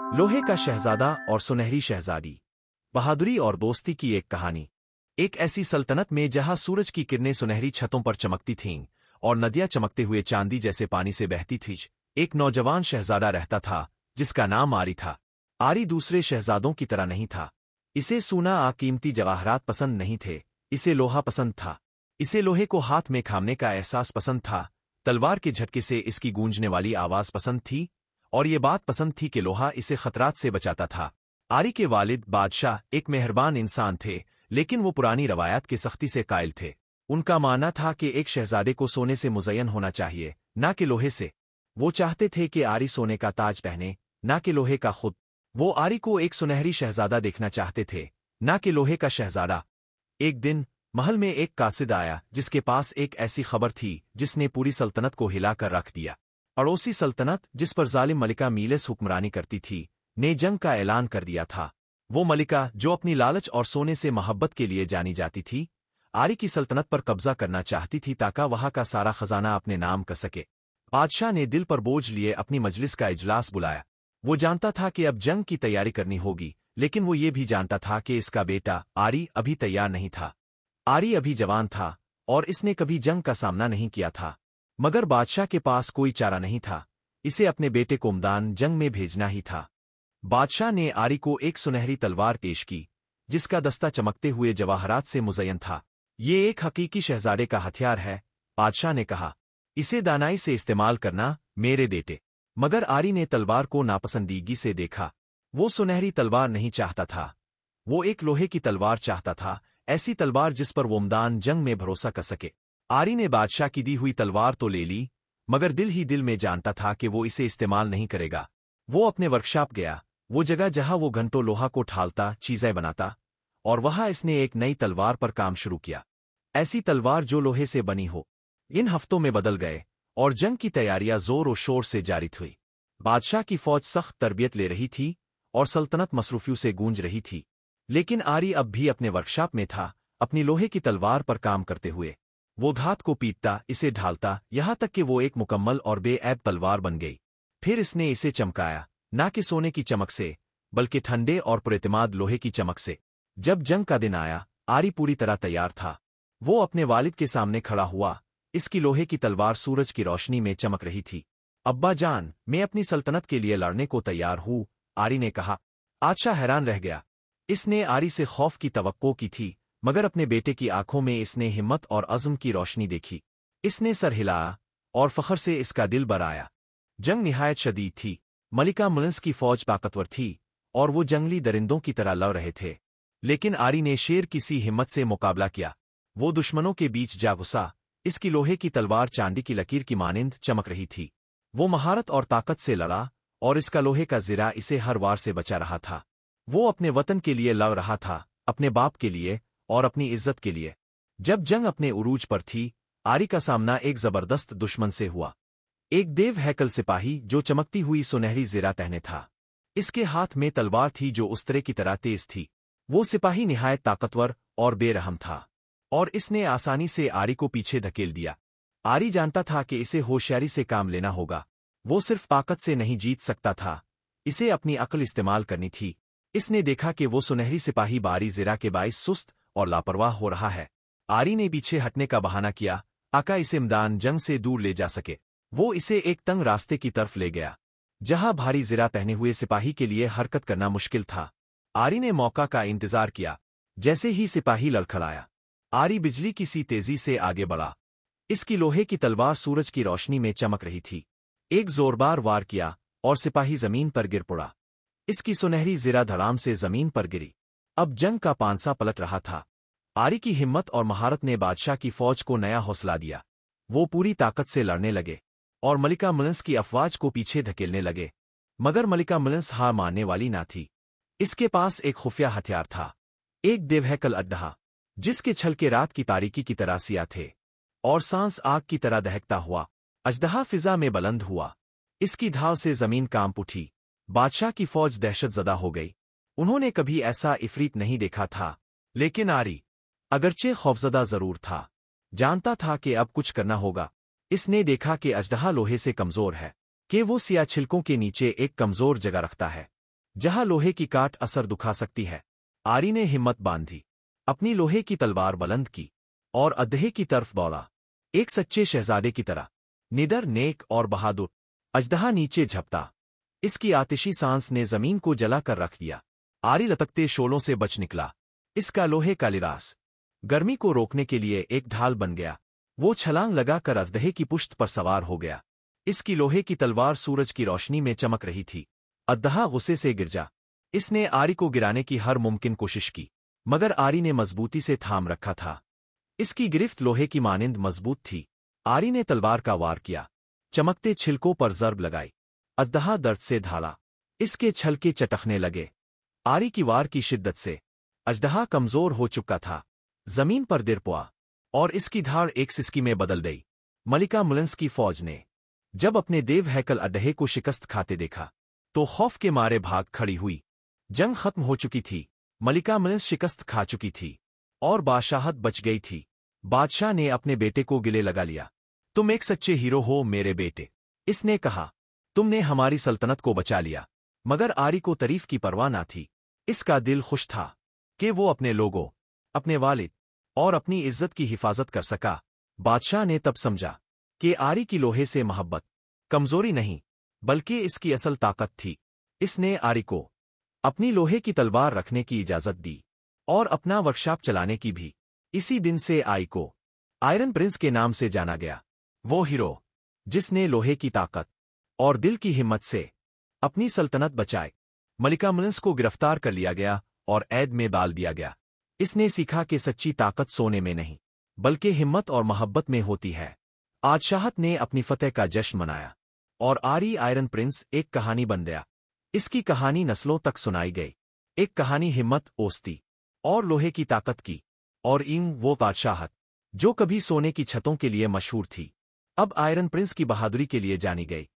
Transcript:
लोहे का शहजादा और सुनहरी शहजादी। बहादुरी और दोस्ती की एक कहानी। एक ऐसी सल्तनत में जहां सूरज की किरणें सुनहरी छतों पर चमकती थीं और नदियां चमकते हुए चांदी जैसे पानी से बहती थीं, एक नौजवान शहजादा रहता था जिसका नाम आरी था। आरी दूसरे शहजादों की तरह नहीं था। इसे सोना कीमती जवाहरात पसंद नहीं थे, इसे लोहा पसंद था। इसे लोहे को हाथ में थामने का एहसास पसंद था, तलवार के झटके से इसकी गूंजने वाली आवाज पसंद थी, और ये बात पसंद थी कि लोहा इसे खतरात से बचाता था। आरी के वालिद बादशाह एक मेहरबान इंसान थे, लेकिन वो पुरानी रवायत की सख्ती से कायल थे। उनका मानना था कि एक शहजादे को सोने से मुज़य्यन होना चाहिए, ना कि लोहे से। वो चाहते थे कि आरी सोने का ताज पहने, ना कि लोहे का खुद। वो आरी को एक सुनहरी शहजादा देखना चाहते थे, ना कि लोहे का शहजादा। एक दिन महल में एक कासिद आया जिसके पास एक ऐसी खबर थी जिसने पूरी सल्तनत को हिलाकर रख दिया। अड़ोसी सल्तनत, जिस पर जालिम मलिका मीलेस हुक्मरानी करती थी, ने जंग का ऐलान कर दिया था। वो मलिका, जो अपनी लालच और सोने से मोहब्बत के लिए जानी जाती थी, आरी की सल्तनत पर कब्जा करना चाहती थी ताकि वहां का सारा खजाना अपने नाम कर सके। बादशाह ने दिल पर बोझ लिए अपनी मजलिस का इजलास बुलाया। वो जानता था कि अब जंग की तैयारी करनी होगी, लेकिन वो ये भी जानता था कि इसका बेटा आरी अभी तैयार नहीं था। आरी अभी जवान था और इसने कभी जंग का सामना नहीं किया था, मगर बादशाह के पास कोई चारा नहीं था। इसे अपने बेटे को मैदान जंग में भेजना ही था। बादशाह ने आरी को एक सुनहरी तलवार पेश की जिसका दस्ता चमकते हुए जवाहरात से मुज़य्यन था। ये एक हकीकी शहजादे का हथियार है, बादशाह ने कहा। इसे दानाई से इस्तेमाल करना मेरे बेटे। मगर आरी ने तलवार को नापसंदीगी से देखा। वो सुनहरी तलवार नहीं चाहता था, वो एक लोहे की तलवार चाहता था, ऐसी तलवार जिस पर वो मैदान जंग में भरोसा कर सके। आरी ने बादशाह की दी हुई तलवार तो ले ली, मगर दिल ही दिल में जानता था कि वो इसे इस्तेमाल नहीं करेगा। वो अपने वर्कशॉप गया, वो जगह जहां वो घंटों लोहा को ठालता, चीजें बनाता, और वहां इसने एक नई तलवार पर काम शुरू किया। ऐसी तलवार जो लोहे से बनी हो। इन हफ्तों में बदल गए और जंग की तैयारियां जोर और शोर से जारी हुई। बादशाह की फौज सख्त तरबियत ले रही थी और सल्तनत मसरूफियों से गूंज रही थी। लेकिन आरी अब भी अपने वर्कशॉप में था, अपनी लोहे की तलवार पर काम करते हुए। वो धात को पीटता, इसे ढालता, यहां तक कि वो एक मुकम्मल और बेऐब तलवार बन गई। फिर इसने इसे चमकाया, ना कि सोने की चमक से, बल्कि ठंडे और पुरएतमाद लोहे की चमक से। जब जंग का दिन आया, आरी पूरी तरह तैयार था। वो अपने वालिद के सामने खड़ा हुआ, इसकी लोहे की तलवार सूरज की रोशनी में चमक रही थी। अब्बा जान, मैं अपनी सल्तनत के लिए लड़ने को तैयार हूँ, आरी ने कहा। आदशाह हैरान रह गया। इसने आरी से खौफ की तवक्को की थी, मगर अपने बेटे की आंखों में इसने हिम्मत और अज़्म की रोशनी देखी। इसने सर हिलाया और फखर से इसका दिल भर आया। जंग निहायत शदीद थी। मलिका मुल्स की फौज ताकतवर थी और वो जंगली दरिंदों की तरह लड़ रहे थे। लेकिन आरी ने शेर की सी हिम्मत से मुकाबला किया। वो दुश्मनों के बीच जा घुसा। इसकी लोहे की तलवार चांदी की लकीर की मानिंद चमक रही थी। वो महारत और ताकत से लड़ा और इसका लोहे का ज़िरा इसे हर वार से बचा रहा था। वो अपने वतन के लिए लड़ रहा था, अपने बाप के लिए और अपनी इज्जत के लिए। जब जंग अपने उरूज पर थी, आरी का सामना एक जबरदस्त दुश्मन से हुआ। एक देव हैकल सिपाही जो चमकती हुई सुनहरी ज़िरा पहने था। इसके हाथ में तलवार थी जो उस्तरे की तरह तेज थी। वो सिपाही निहायत ताकतवर और बेरहम था, और इसने आसानी से आरी को पीछे धकेल दिया। आरी जानता था कि इसे होशियारी से काम लेना होगा। वो सिर्फ ताकत से नहीं जीत सकता था, इसे अपनी अक्ल इस्तेमाल करनी थी। इसने देखा कि वो सुनहरी सिपाही बारी ज़िरा के बाइस सुस्त और लापरवाह हो रहा है। आरी ने पीछे हटने का बहाना किया, आका इसे मैदान जंग से दूर ले जा सके। वो इसे एक तंग रास्ते की तरफ ले गया, जहां भारी ज़िरा पहने हुए सिपाही के लिए हरकत करना मुश्किल था। आरी ने मौका का इंतजार किया। जैसे ही सिपाही लड़खड़ाया, आरी बिजली की सी तेजी से आगे बढ़ा। इसकी लोहे की तलवार सूरज की रोशनी में चमक रही थी। एक जोरदार वार किया और सिपाही जमीन पर गिर पड़ा। इसकी सुनहरी ज़िरा धड़ाम से जमीन पर गिरी। अब जंग का पांसा पलट रहा था। आरी की हिम्मत और महारत ने बादशाह की फौज को नया हौसला दिया। वो पूरी ताकत से लड़ने लगे और मलिका मुल्स की अफवाज को पीछे धकेलने लगे। मगर मलिका मुल्स हार मानने वाली ना थी। इसके पास एक खुफिया हथियार था, एक देवहैकल अड्डा, जिसके छलके रात की तारीकी की तरह सिया थे और सांस आग की तरह दहकता हुआ। अजदहा फिजा में बुलंद हुआ। इसकी धाव से जमीन कांप उठी। बादशाह की फौज दहशत ज़दा हो गई। उन्होंने कभी ऐसा इफरीत नहीं देखा था। लेकिन आरी, अगरचे खौफजदा जरूर था, जानता था कि अब कुछ करना होगा। इसने देखा कि अजदहा लोहे से कमजोर है, कि वो सिया छिलकों के नीचे एक कमजोर जगह रखता है। जहां लोहे की काट असर दुखा सकती है। आरी ने हिम्मत बांधी, अपनी लोहे की तलवार बुलंद की और अजदहे की तरफ दौड़ा, एक सच्चे शहजादे की तरह, निडर, नेक और बहादुर। अजदहा नीचे झपटा, इसकी आतिशी सांस ने जमीन को जला कर रख दिया। आरी लटकते शोलों से बच निकला, इसका लोहे का लिबास गर्मी को रोकने के लिए एक ढाल बन गया। वो छलांग लगाकर अजदहे की पुश्त पर सवार हो गया। इसकी लोहे की तलवार सूरज की रोशनी में चमक रही थी। अजदहा गुस्से से गिर जा। इसने आरी को गिराने की हर मुमकिन कोशिश की, मगर आरी ने मजबूती से थाम रखा था। इसकी गिरफ्त लोहे की मानिंद मजबूत थी। आरी ने तलवार का वार किया, चमकते छिलकों पर जर्ब लगाई। अजदहा दर्द से धाड़ा, इसके छलके चटकने लगे। आरी की वार की शिद्दत से अजदहा कमजोर हो चुका था, जमीन पर गिर पड़ा और इसकी धार एक सिसकी में बदल गई। मलिका मुलंस की फौज ने जब अपने देव हैकल अड्डहे को शिकस्त खाते देखा तो खौफ के मारे भाग खड़ी हुई। जंग खत्म हो चुकी थी, मलिका मुलंस शिकस्त खा चुकी थी और बादशाहत बच गई थी। बादशाह ने अपने बेटे को गिले लगा लिया। तुम एक सच्चे हीरो हो मेरे बेटे, इसने कहा। तुमने हमारी सल्तनत को बचा लिया। मगर आरी को तारीफ की परवाह ना थी। इसका दिल खुश था कि वो अपने लोगों, अपने वालिद और अपनी इज्जत की हिफाजत कर सका। बादशाह ने तब समझा कि आरी की लोहे से मोहब्बत कमजोरी नहीं, बल्कि इसकी असल ताकत थी। इसने आरी को अपनी लोहे की तलवार रखने की इजाजत दी और अपना वर्कशॉप चलाने की भी। इसी दिन से आरी को आयरन प्रिंस के नाम से जाना गया, वो हीरो जिसने लोहे की ताकत और दिल की हिम्मत से अपनी सल्तनत बचाई। मलिका मुलंस को गिरफ्तार कर लिया गया और ऐद में डाल दिया गया। इसने सीखा कि सच्ची ताकत सोने में नहीं, बल्कि हिम्मत और मोहब्बत में होती है। बादशाहत ने अपनी फतेह का जश्न मनाया और आरी आयरन प्रिंस एक कहानी बन गया। इसकी कहानी नस्लों तक सुनाई गई। एक कहानी हिम्मत, ओस्ती और लोहे की ताकत की, और वो बादशाहत जो कभी सोने की छतों के लिए मशहूर थी, अब आयरन प्रिंस की बहादुरी के लिए जानी गई।